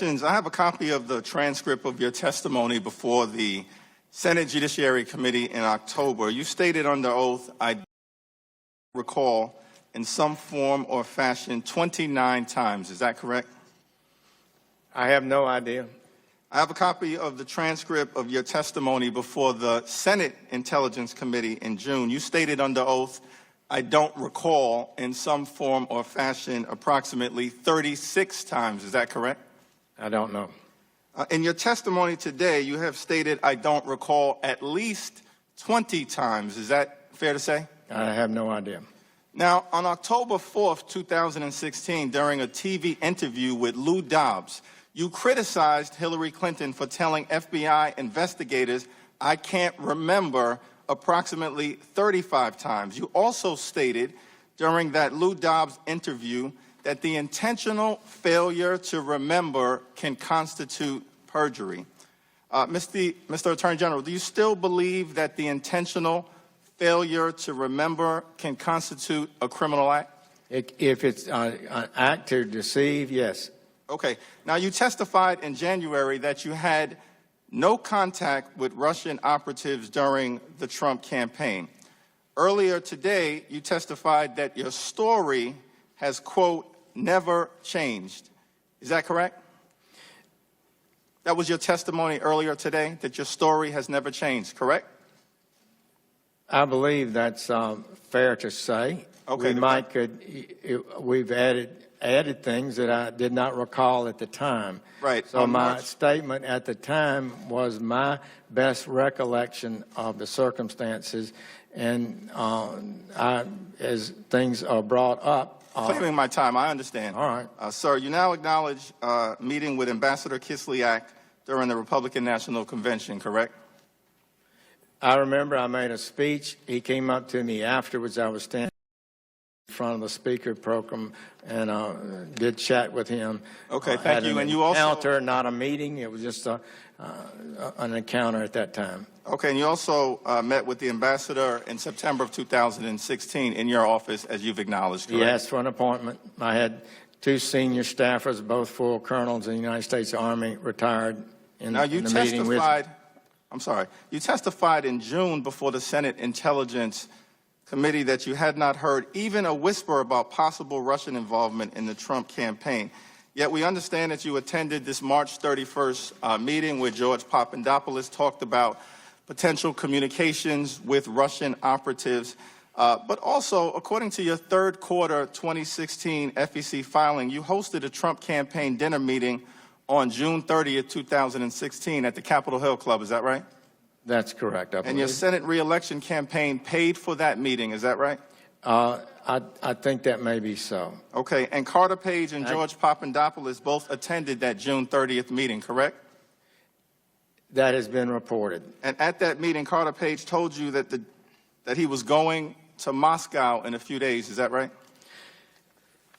I have a copy of the transcript of your testimony before the Senate Judiciary Committee in October. You stated under oath, I recall, in some form or fashion 29 times. Is that correct? I have no idea. I have a copy of the transcript of your testimony before the Senate Intelligence Committee in June. You stated under oath, I don't recall, in some form or fashion, approximately 36 times. Is that correct? I don't know. In your testimony today, you have stated, I don't recall, at least 20 times. Is that fair to say? I have no idea. Now, on October 4th, 2016, during a TV interview with Lou Dobbs, you criticized Hillary Clinton for telling FBI investigators, I can't remember, approximately 35 times. You also stated during that Lou Dobbs interview that the intentional failure to remember can constitute perjury. Mr. Attorney General, do you still believe that the intentional failure to remember can constitute a criminal act? If it's an act to deceive, yes. Okay. Now, you testified in January that you had no contact with Russian operatives during the Trump campaign. Earlier today, you testified that your story has, quote, never changed. Is that correct? That was your testimony earlier today, that your story has never changed, correct? I believe that's fair to say. Okay. We've added things that I did not recall at the time. Right. So my statement at the time was my best recollection of the circumstances, and as things are brought up. Claiming my time, I understand. All right. Sir, you now acknowledge meeting with Ambassador Kislyak during the Republican National Convention, correct? I remember I made a speech. He came up to me afterwards. I was standing in front of the speaker program and did chat with him. Okay, thank you. And you also not a meeting. It was just an encounter at that time. Okay, and you also met with the ambassador in September of 2016 in your office, as you've acknowledged, correct? He asked for an appointment. I had two senior staffers, both full colonels in the United States Army, retired in the meeting with. I'm sorry. You testified in June before the Senate Intelligence Committee that you had not heard even a whisper about possible Russian involvement in the Trump campaign. Yet we understand that you attended this March 31st meeting where George Papadopoulos talked about potential communications with Russian operatives. But also, according to your third quarter 2016 FEC filing, you hosted a Trump campaign dinner meeting on June 30th, 2016 at the Capitol Hill Club. Is that right? That's correct. And your Senate reelection campaign paid for that meeting. Is that right? I think that may be so. Okay. And Carter Page and George Papadopoulos both attended that June 30th meeting, correct? That has been reported. And at that meeting, Carter Page told you that he was going to Moscow in a few days. Is that right?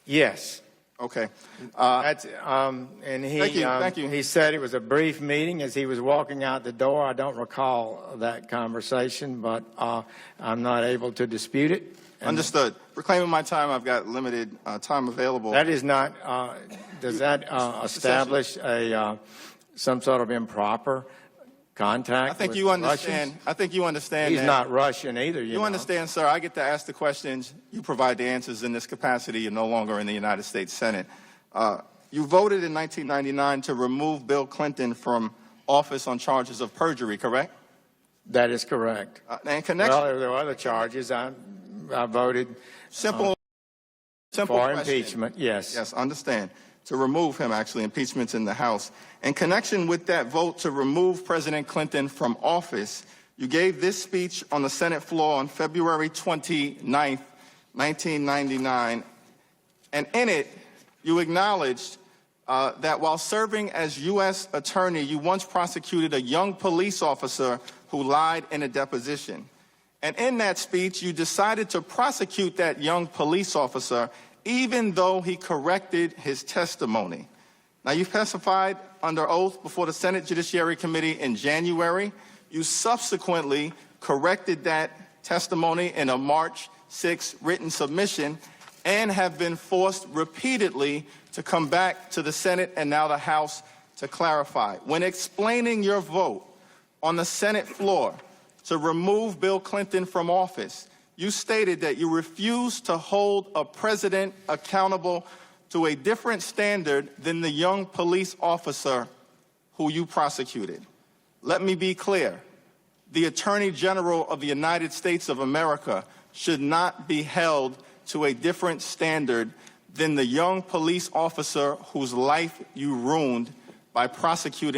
Yes. Okay. And he, thank you. He said it was a brief meeting as he was walking out the door. I don't recall that conversation, but I'm not able to dispute it. Understood. Reclaiming my time, I've got limited time available. That is not, does that establish some sort of improper contact? I think you understand. Russians? I think you understand. He's not Russian either. You know. Understand, sir. I get to ask the questions. You provide the answers. In this capacity, you're no longer in the United States Senate. You voted in 1999 to remove Bill Clinton from office on charges of perjury, correct? That is correct. And connection. Well, there were other charges. I voted simple for question. Impeachment. Yes. Yes, understand. To remove him, actually, impeachment's in the House. In connection with that vote to remove President Clinton from office, you gave this speech on the Senate floor on February 29th, 1999, and in it, you acknowledged that while serving as U.S. Attorney, you once prosecuted a young police officer who lied in a deposition. And in that speech, you decided to prosecute that young police officer even though he corrected his testimony. Now, you testified under oath before the Senate Judiciary Committee in January. You subsequently corrected that testimony in a March 6 written submission. and have been forced repeatedly to come back to the Senate and now the House to clarify. When explaining your vote on the Senate floor to remove Bill Clinton from office, you stated that you refuse to hold a president accountable to a different standard than the young police officer who you prosecuted. Let me be clear. The Attorney General of the United States of America should not be held to a different standard than the young police officer whose life you ruined by prosecuting